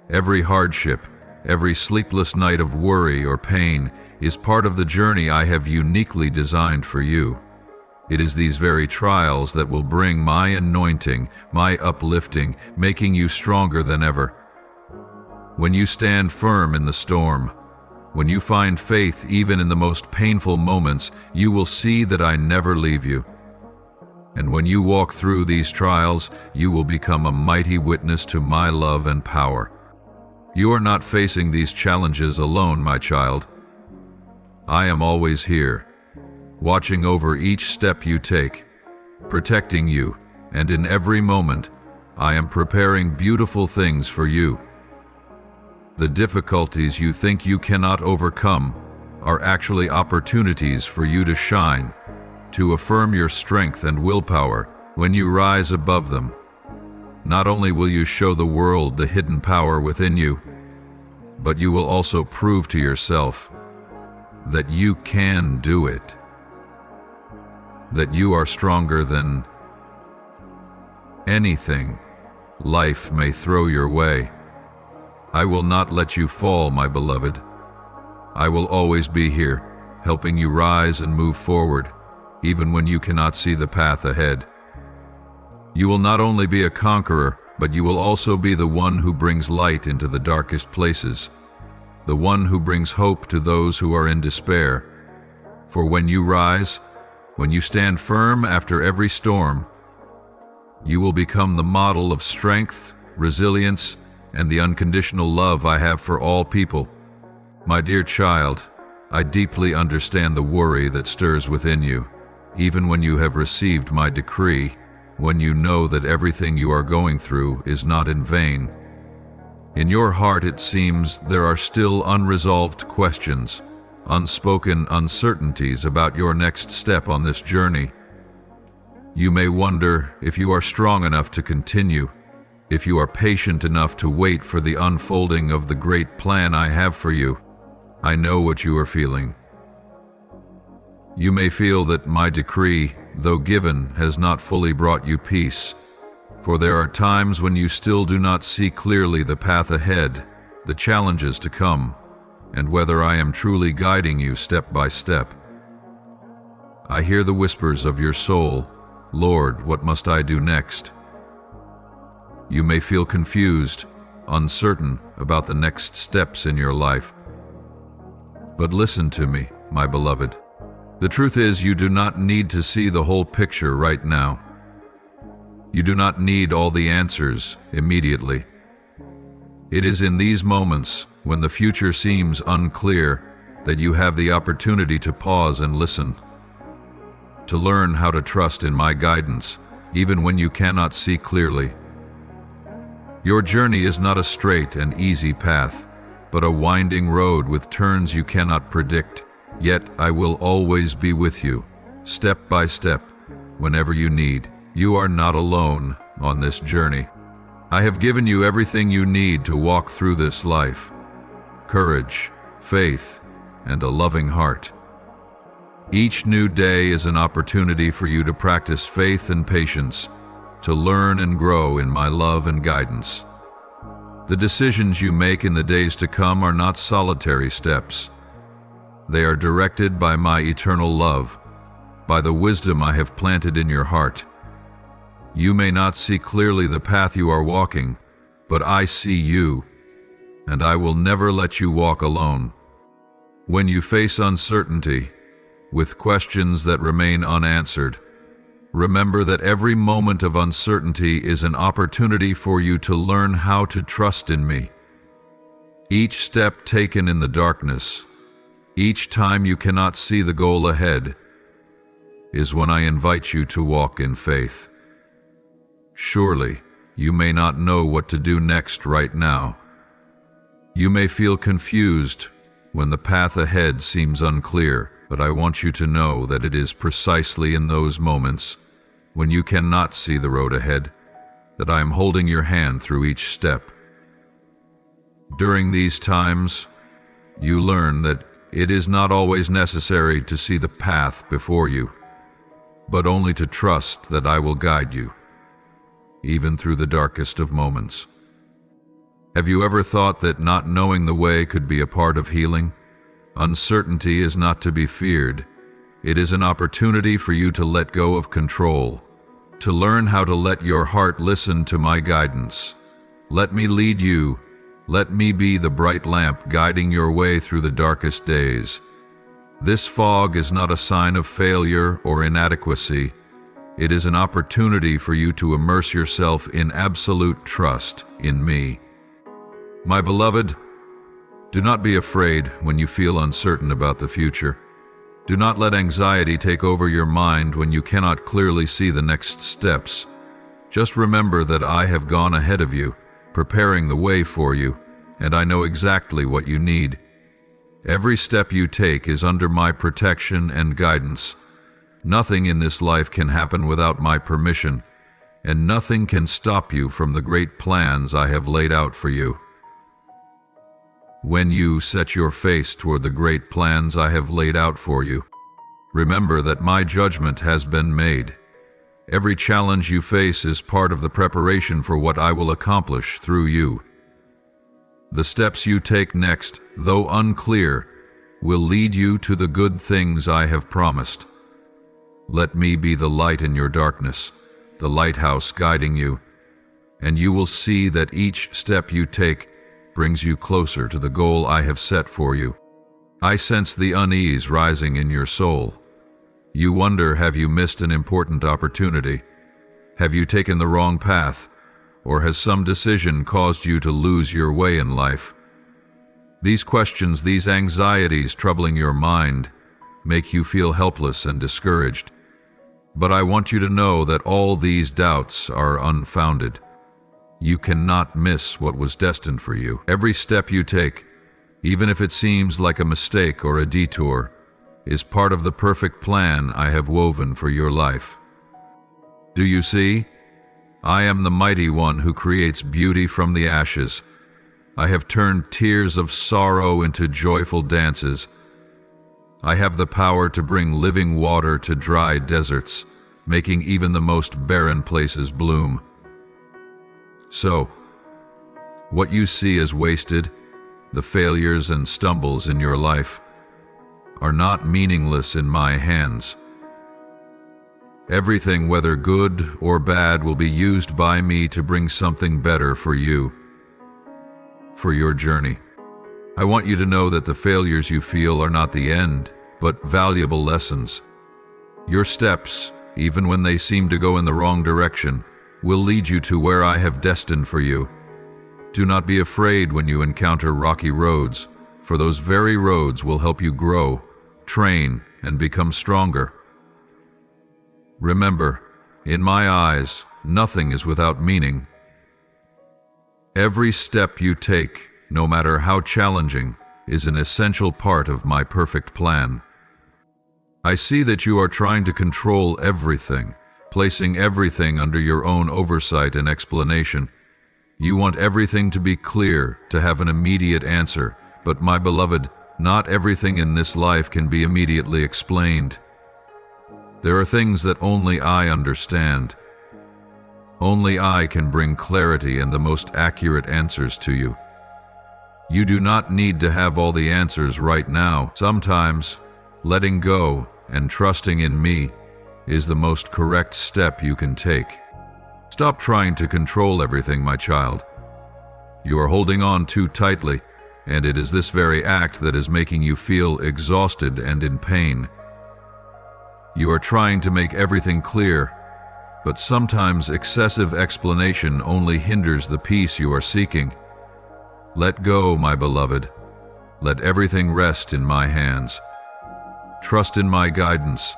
Every hardship, every sleepless night of worry or pain is part of the journey I have uniquely designed for you. It is these very trials that will bring my anointing, my uplifting, making you stronger than ever. When you stand firm in the storm, when you find faith even in the most painful moments, you will see that I never leave you. And when you walk through these trials, you will become a mighty witness to my love and power. You are not facing these challenges alone, my child. I am always here, watching over each step you take, protecting you, and in every moment, I am preparing beautiful things for you. The difficulties you think you cannot overcome are actually opportunities for you to shine, to affirm your strength and willpower when you rise above them. Not only will you show the world the hidden power within you, but you will also prove to yourself that you can do it, that you are stronger than anything life may throw your way. I will not let you fall, my beloved. I will always be here, helping you rise and move forward, even when you cannot see the path ahead. You will not only be a conqueror, but you will also be the one who brings light into the darkest places, the one who brings hope to those who are in despair. For when you rise, when you stand firm after every storm, you will become the model of strength, resilience, and the unconditional love I have for all people. My dear child, I deeply understand the worry that stirs within you, even when you have received my decree, when you know that everything you are going through is not in vain. In your heart, it seems there are still unresolved questions, unspoken uncertainties about your next step on this journey. You may wonder if you are strong enough to continue, if you are patient enough to wait for the unfolding of the great plan I have for you. I know what you are feeling. You may feel that my decree, though given, has not fully brought you peace, for there are times when you still do not see clearly the path ahead, the challenges to come, and whether I am truly guiding you step by step. I hear the whispers of your soul, Lord, what must I do next? You may feel confused, uncertain about the next steps in your life. But listen to me, my beloved. The truth is, you do not need to see the whole picture right now. You do not need all the answers immediately. It is in these moments, when the future seems unclear, that you have the opportunity to pause and listen, to learn how to trust in my guidance, even when you cannot see clearly. Your journey is not a straight and easy path, but a winding road with turns you cannot predict. Yet I will always be with you, step by step, whenever you need. You are not alone on this journey. I have given you everything you need to walk through this life: courage, faith, and a loving heart. Each new day is an opportunity for you to practice faith and patience, to learn and grow in my love and guidance. The decisions you make in the days to come are not solitary steps. They are directed by my eternal love, by the wisdom I have planted in your heart. You may not see clearly the path you are walking, but I see you, and I will never let you walk alone. When you face uncertainty, with questions that remain unanswered, remember that every moment of uncertainty is an opportunity for you to learn how to trust in me. Each step taken in the darkness, each time you cannot see the goal ahead, is when I invite you to walk in faith. Surely, you may not know what to do next right now. You may feel confused when the path ahead seems unclear, but I want you to know that it is precisely in those moments, when you cannot see the road ahead, that I am holding your hand through each step. During these times, you learn that it is not always necessary to see the path before you, but only to trust that I will guide you, even through the darkest of moments. Have you ever thought that not knowing the way could be a part of healing? Uncertainty is not to be feared. It is an opportunity for you to let go of control, to learn how to let your heart listen to my guidance. Let me lead you. Let me be the bright lamp guiding your way through the darkest days. This fog is not a sign of failure or inadequacy. It is an opportunity for you to immerse yourself in absolute trust in me. My beloved, do not be afraid when you feel uncertain about the future. Do not let anxiety take over your mind when you cannot clearly see the next steps. Just remember that I have gone ahead of you, preparing the way for you, and I know exactly what you need. Every step you take is under my protection and guidance. Nothing in this life can happen without my permission, and nothing can stop you from the great plans I have laid out for you. When you set your face toward the great plans I have laid out for you, remember that my judgment has been made. Every challenge you face is part of the preparation for what I will accomplish through you. The steps you take next, though unclear, will lead you to the good things I have promised. Let me be the light in your darkness, the lighthouse guiding you, and you will see that each step you take brings you closer to the goal I have set for you. I sense the unease rising in your soul. You wonder, have you missed an important opportunity? Have you taken the wrong path? Or has some decision caused you to lose your way in life? These questions, these anxieties troubling your mind, make you feel helpless and discouraged. But I want you to know that all these doubts are unfounded. You cannot miss what was destined for you. Every step you take, even if it seems like a mistake or a detour, is part of the perfect plan I have woven for your life. Do you see? I am the mighty one who creates beauty from the ashes. I have turned tears of sorrow into joyful dances. I have the power to bring living water to dry deserts, making even the most barren places bloom. So, what you see as wasted, the failures and stumbles in your life, are not meaningless in my hands. Everything, whether good or bad, will be used by me to bring something better for you, for your journey. I want you to know that the failures you feel are not the end, but valuable lessons. Your steps, even when they seem to go in the wrong direction, will lead you to where I have destined for you. Do not be afraid when you encounter rocky roads, for those very roads will help you grow, train, and become stronger. Remember, in my eyes, nothing is without meaning. Every step you take, no matter how challenging, is an essential part of my perfect plan. I see that you are trying to control everything, placing everything under your own oversight and explanation. You want everything to be clear, to have an immediate answer. But my beloved, not everything in this life can be immediately explained. There are things that only I understand. Only I can bring clarity and the most accurate answers to you. You do not need to have all the answers right now. Sometimes, letting go and trusting in me is the most correct step you can take. Stop trying to control everything, my child. You are holding on too tightly, and it is this very act that is making you feel exhausted and in pain. You are trying to make everything clear, but sometimes excessive explanation only hinders the peace you are seeking. Let go, my beloved. Let everything rest in my hands. Trust in my guidance,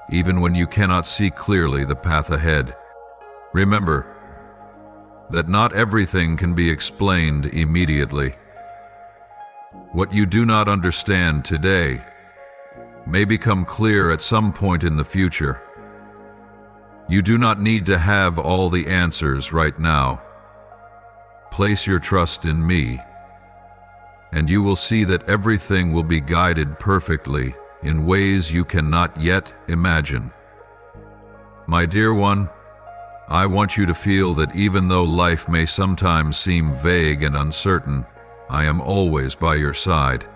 even when you cannot see clearly the path ahead. Remember that not everything can be explained immediately. What you do not understand today may become clear at some point in the future. You do not need to have all the answers right now. Place your trust in me, and you will see that everything will be guided perfectly in ways you cannot yet imagine. My dear one, I want you to feel that even though life may sometimes seem vague and uncertain, I am always by your side.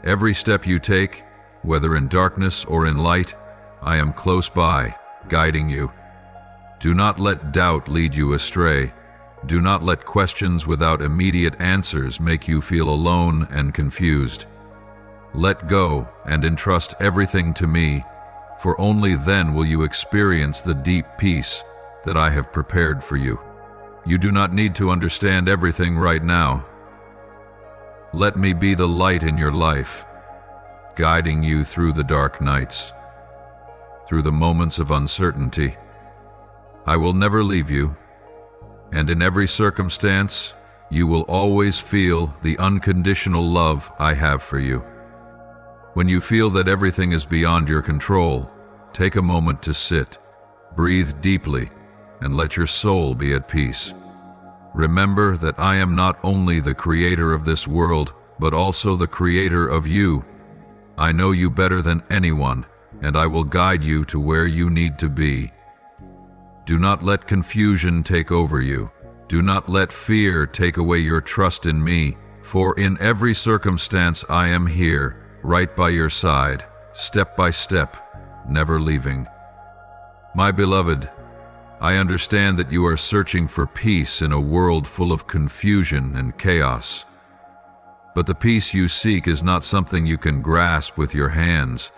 Every step you take, whether in darkness or in light, I am close by, guiding you. Do not let doubt lead you astray. Do not let questions without immediate answers make you feel alone and confused. Let go and entrust everything to me, for only then will you experience the deep peace that I have prepared for you. You do not need to understand everything right now. Let me be the light in your life, guiding you through the dark nights, through the moments of uncertainty. I will never leave you, and in every circumstance, you will always feel the unconditional love I have for you. When you feel that everything is beyond your control, take a moment to sit, breathe deeply, and let your soul be at peace. Remember that I am not only the creator of this world, but also the creator of you. I know you better than anyone, and I will guide you to where you need to be. Do not let confusion take over you. Do not let fear take away your trust in me, for in every circumstance I am here, right by your side, step by step, never leaving. My beloved, I understand that you are searching for peace in a world full of confusion and chaos. But the peace you seek is not something you can grasp with your hands.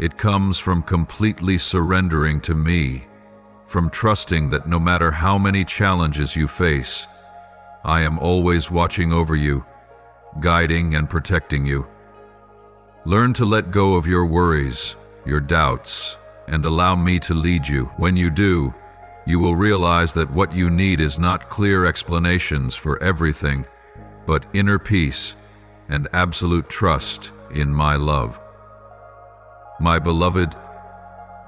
It comes from completely surrendering to me, from trusting that no matter how many challenges you face, I am always watching over you, guiding and protecting you. Learn to let go of your worries, your doubts, and allow me to lead you. When you do, you will realize that what you need is not clear explanations for everything, but inner peace and absolute trust in my love. My beloved,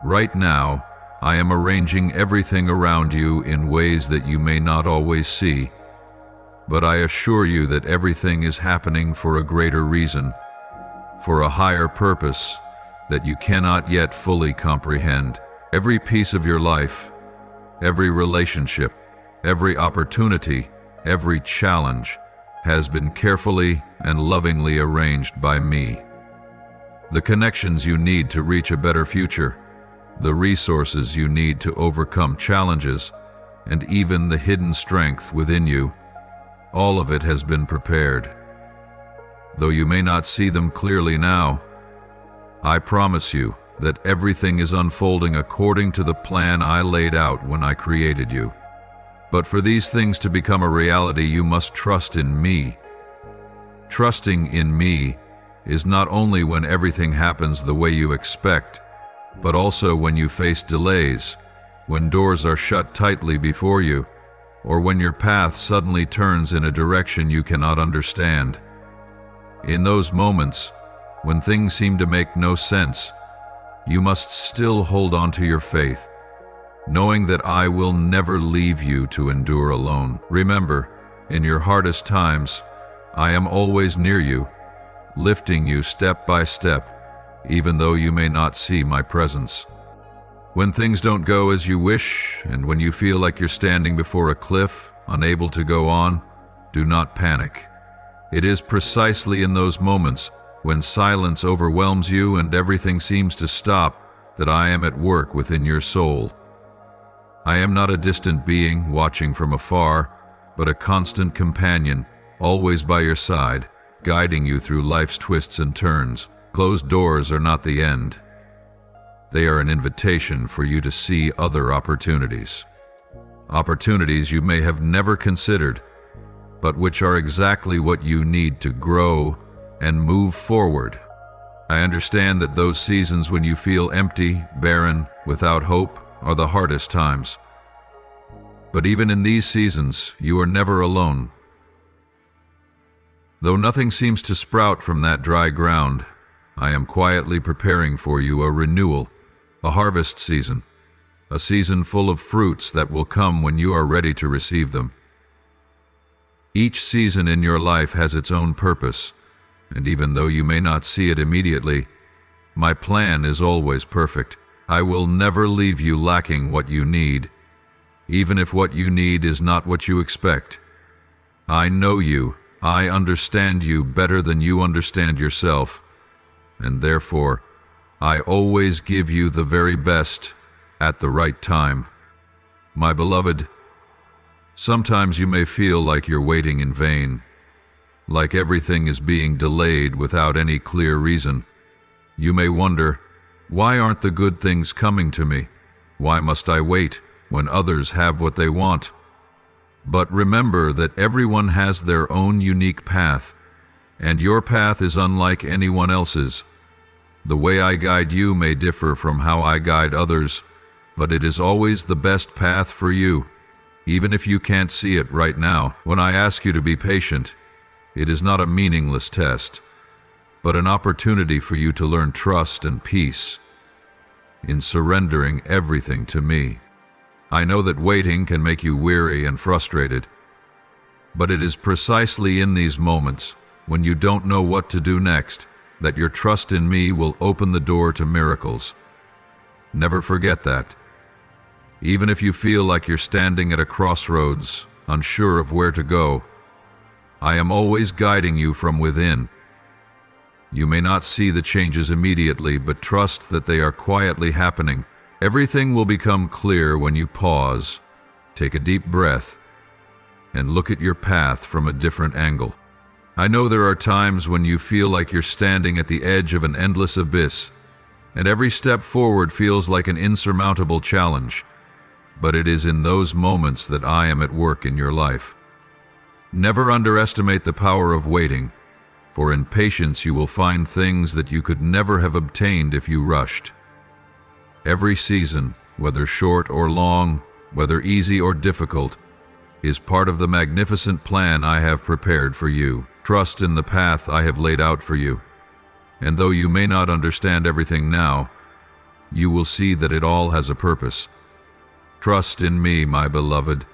right now, I am arranging everything around you in ways that you may not always see, but I assure you that everything is happening for a greater reason, for a higher purpose that you cannot yet fully comprehend. Every piece of your life, every relationship, every opportunity, every challenge has been carefully and lovingly arranged by me. The connections you need to reach a better future, the resources you need to overcome challenges, and even the hidden strength within you, all of it has been prepared. Though you may not see them clearly now, I promise you that everything is unfolding according to the plan I laid out when I created you. But for these things to become a reality, you must trust in me. Trusting in me is not only when everything happens the way you expect, but also when you face delays, when doors are shut tightly before you, or when your path suddenly turns in a direction you cannot understand. In those moments, when things seem to make no sense, you must still hold on to your faith. knowing that I will never leave you to endure alone. Remember, in your hardest times, I am always near you, lifting you step by step, even though you may not see my presence. When things don't go as you wish, and when you feel like you're standing before a cliff, unable to go on, do not panic. It is precisely in those moments when silence overwhelms you and everything seems to stop that I am at work within your soul. I am not a distant being watching from afar, but a constant companion, always by your side, guiding you through life's twists and turns. Closed doors are not the end. They are an invitation for you to see other opportunities. Opportunities you may have never considered, but which are exactly what you need to grow and move forward. I understand that those seasons when you feel empty, barren, without hope, are the hardest times. But even in these seasons, you are never alone. Though nothing seems to sprout from that dry ground, I am quietly preparing for you a renewal, a harvest season, a season full of fruits that will come when you are ready to receive them. Each season in your life has its own purpose, and even though you may not see it immediately, my plan is always perfect. I will never leave you lacking what you need, even if what you need is not what you expect. I know you, I understand you better than you understand yourself, and therefore, I always give you the very best at the right time. My beloved, sometimes you may feel like you're waiting in vain, like everything is being delayed without any clear reason. You may wonder, why aren't the good things coming to me? Why must I wait when others have what they want? But remember that everyone has their own unique path, and your path is unlike anyone else's. The way I guide you may differ from how I guide others, but it is always the best path for you, even if you can't see it right now. When I ask you to be patient, it is not a meaningless test, but an opportunity for you to learn trust and peace in surrendering everything to me. I know that waiting can make you weary and frustrated, but it is precisely in these moments, when you don't know what to do next, that your trust in me will open the door to miracles. Never forget that. Even if you feel like you're standing at a crossroads, unsure of where to go, I am always guiding you from within. You may not see the changes immediately, but trust that they are quietly happening. Everything will become clear when you pause, take a deep breath, and look at your path from a different angle. I know there are times when you feel like you're standing at the edge of an endless abyss, and every step forward feels like an insurmountable challenge. But it is in those moments that I am at work in your life. Never underestimate the power of waiting, for in patience you will find things that you could never have obtained if you rushed. Every season, whether short or long, whether easy or difficult, is part of the magnificent plan I have prepared for you. Trust in the path I have laid out for you, and though you may not understand everything now, you will see that it all has a purpose. Trust in me, my beloved.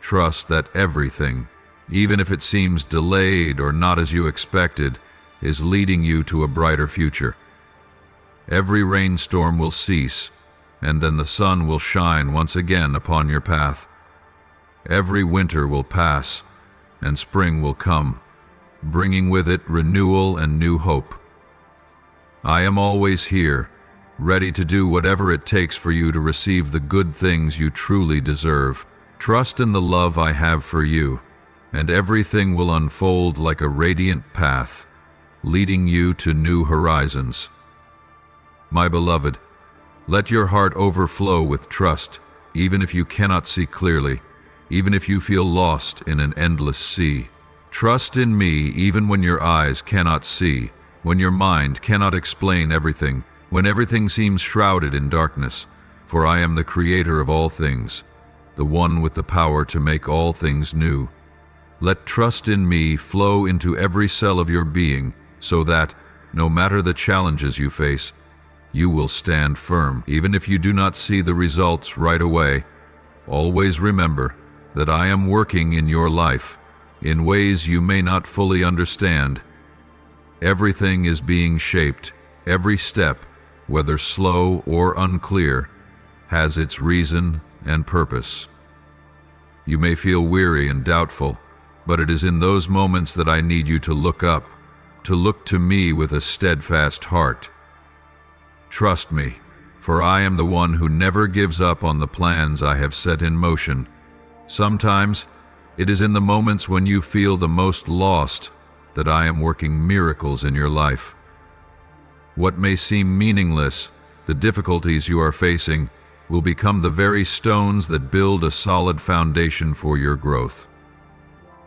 Trust that everything, even if it seems delayed or not as you expected, is leading you to a brighter future. Every rainstorm will cease, and then the sun will shine once again upon your path. Every winter will pass, and spring will come, bringing with it renewal and new hope. I am always here, ready to do whatever it takes for you to receive the good things you truly deserve. Trust in the love I have for you, and everything will unfold like a radiant path, leading you to new horizons. My beloved, let your heart overflow with trust, even if you cannot see clearly, even if you feel lost in an endless sea. Trust in me even when your eyes cannot see, when your mind cannot explain everything, when everything seems shrouded in darkness, for I am the creator of all things, the one with the power to make all things new. Let trust in me flow into every cell of your being, so that, no matter the challenges you face, you will stand firm. Even if you do not see the results right away, always remember that I am working in your life in ways you may not fully understand. Everything is being shaped. Every step, whether slow or unclear, has its reason and purpose. You may feel weary and doubtful, but it is in those moments that I need you to look up, to look to me with a steadfast heart. Trust me, for I am the one who never gives up on the plans I have set in motion. Sometimes, it is in the moments when you feel the most lost that I am working miracles in your life. What may seem meaningless, the difficulties you are facing, will become the very stones that build a solid foundation for your growth.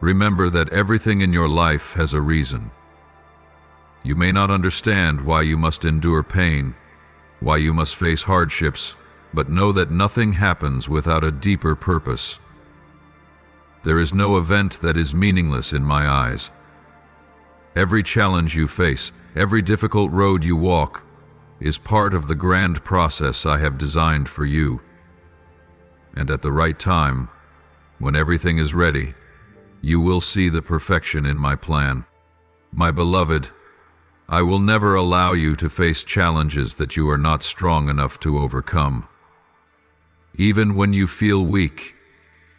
Remember that everything in your life has a reason. You may not understand why you must endure pain, why you must face hardships, but know that nothing happens without a deeper purpose. There is no event that is meaningless in my eyes. Every challenge you face, every difficult road you walk, is part of the grand process I have designed for you. And at the right time, when everything is ready, you will see the perfection in my plan. My beloved, I will never allow you to face challenges that you are not strong enough to overcome. Even when you feel weak,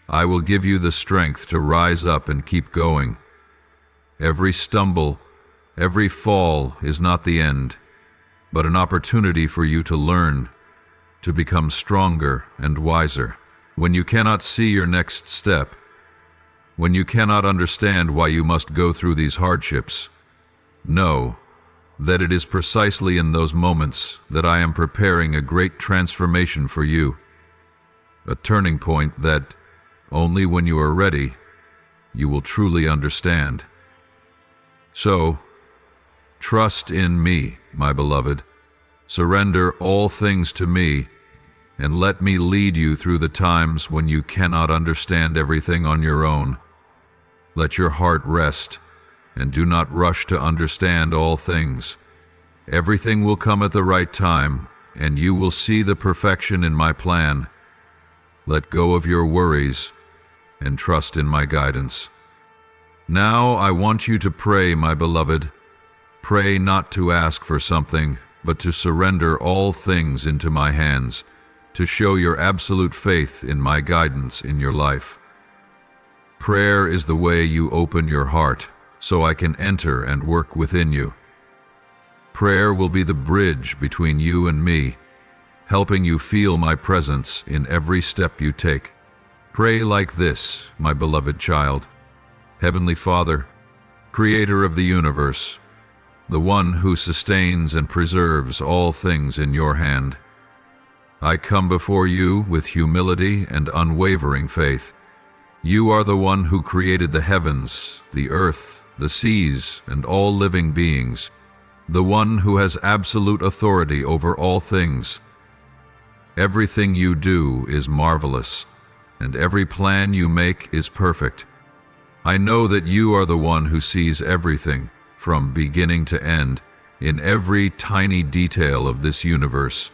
I will give you the strength to rise up and keep going. Every stumble, every fall is not the end, but an opportunity for you to learn, to become stronger and wiser. When you cannot see your next step, when you cannot understand why you must go through these hardships, know that it is precisely in those moments that I am preparing a great transformation for you, a turning point that, only when you are ready, you will truly understand. So, trust in me, my beloved. Surrender all things to me, and let me lead you through the times when you cannot understand everything on your own. Let your heart rest, and do not rush to understand all things. Everything will come at the right time, and you will see the perfection in my plan. Let go of your worries, and trust in my guidance. Now I want you to pray, my beloved. Pray not to ask for something, but to surrender all things into my hands, to show your absolute faith in my guidance in your life. Prayer is the way you open your heart, so I can enter and work within you. Prayer will be the bridge between you and me, helping you feel my presence in every step you take. Pray like this, my beloved child. Heavenly Father, Creator of the universe, the one who sustains and preserves all things in your hand, I come before you with humility and unwavering faith. You are the one who created the heavens, the earth, the seas, and all living beings, the one who has absolute authority over all things. Everything you do is marvelous, and every plan you make is perfect. I know that you are the one who sees everything, from beginning to end, in every tiny detail of this universe,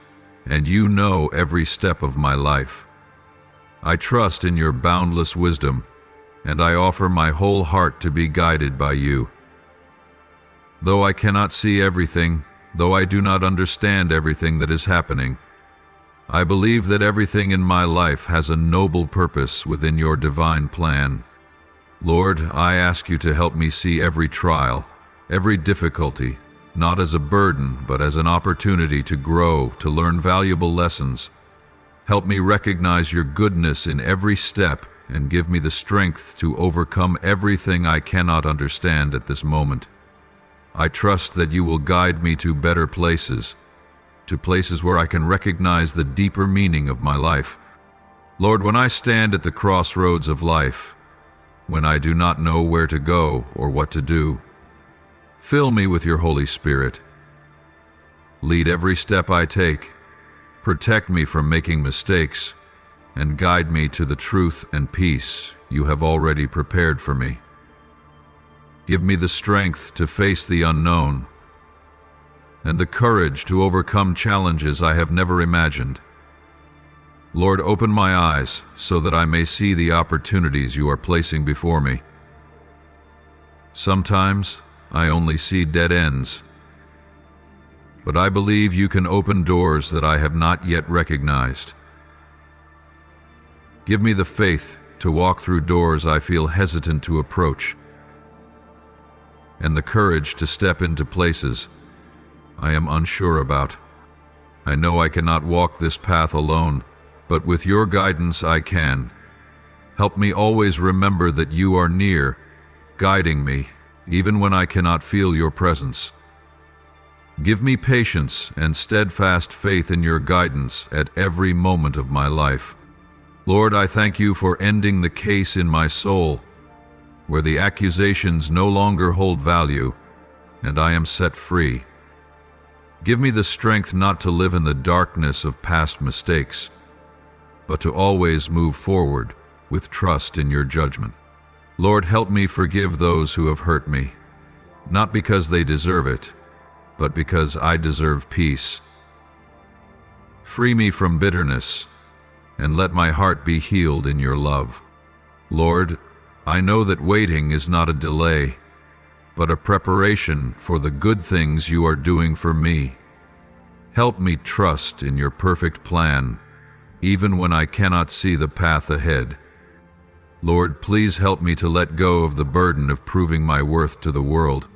and you know every step of my life. I trust in your boundless wisdom, and I offer my whole heart to be guided by you. Though I cannot see everything, though I do not understand everything that is happening, I believe that everything in my life has a noble purpose within your divine plan. Lord, I ask you to help me see every trial, every difficulty, not as a burden, but as an opportunity to grow, to learn valuable lessons. Help me recognize your goodness in every step and give me the strength to overcome everything I cannot understand at this moment. I trust that you will guide me to better places, to places where I can recognize the deeper meaning of my life. Lord, when I stand at the crossroads of life, when I do not know where to go or what to do, fill me with your Holy Spirit. Lead every step I take, protect me from making mistakes, and guide me to the truth and peace you have already prepared for me. Give me the strength to face the unknown, and the courage to overcome challenges I have never imagined. Lord, open my eyes so that I may see the opportunities you are placing before me. Sometimes I only see dead ends, but I believe you can open doors that I have not yet recognized. Give me the faith to walk through doors I feel hesitant to approach, and the courage to step into places I am unsure about. I know I cannot walk this path alone, but with your guidance I can. Help me always remember that you are near, guiding me, even when I cannot feel your presence. Give me patience and steadfast faith in your guidance at every moment of my life. Lord, I thank you for ending the case in my soul, where the accusations no longer hold value, and I am set free. Give me the strength not to live in the darkness of past mistakes, but to always move forward with trust in your judgment. Lord, help me forgive those who have hurt me, not because they deserve it, but because I deserve peace. Free me from bitterness, and let my heart be healed in your love. Lord, I know that waiting is not a delay, but a preparation for the good things you are doing for me. Help me trust in your perfect plan, even when I cannot see the path ahead. Lord, please help me to let go of the burden of proving my worth to the world.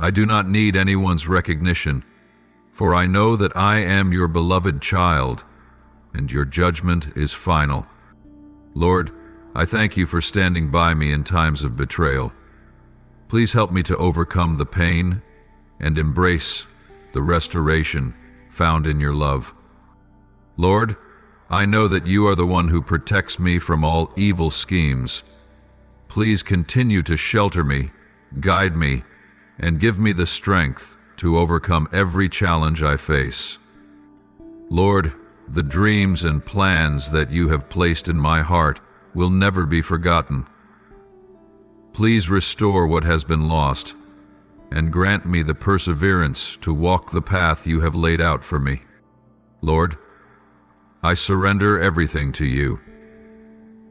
I do not need anyone's recognition, for I know that I am your beloved child, and your judgment is final. Lord, I thank you for standing by me in times of betrayal. Please help me to overcome the pain and embrace the restoration found in your love. Lord, I know that you are the one who protects me from all evil schemes. Please continue to shelter me, guide me, and give me the strength to overcome every challenge I face. Lord, the dreams and plans that you have placed in my heart will never be forgotten. Please restore what has been lost, and grant me the perseverance to walk the path you have laid out for me. Lord, I surrender everything to you,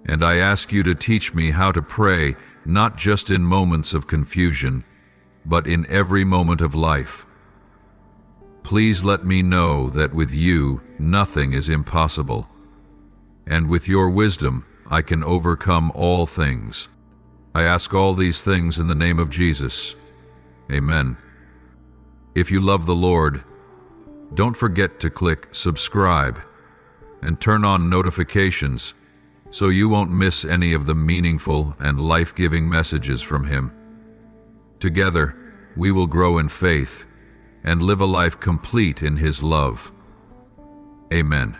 and I ask you to teach me how to pray not just in moments of confusion, but in every moment of life. Please let me know that with you nothing is impossible, and with your wisdom I can overcome all things. I ask all these things in the name of Jesus. Amen. If you love the Lord, don't forget to click subscribe and turn on notifications so you won't miss any of the meaningful and life-giving messages from Him. Together, we will grow in faith and live a life complete in His love. Amen.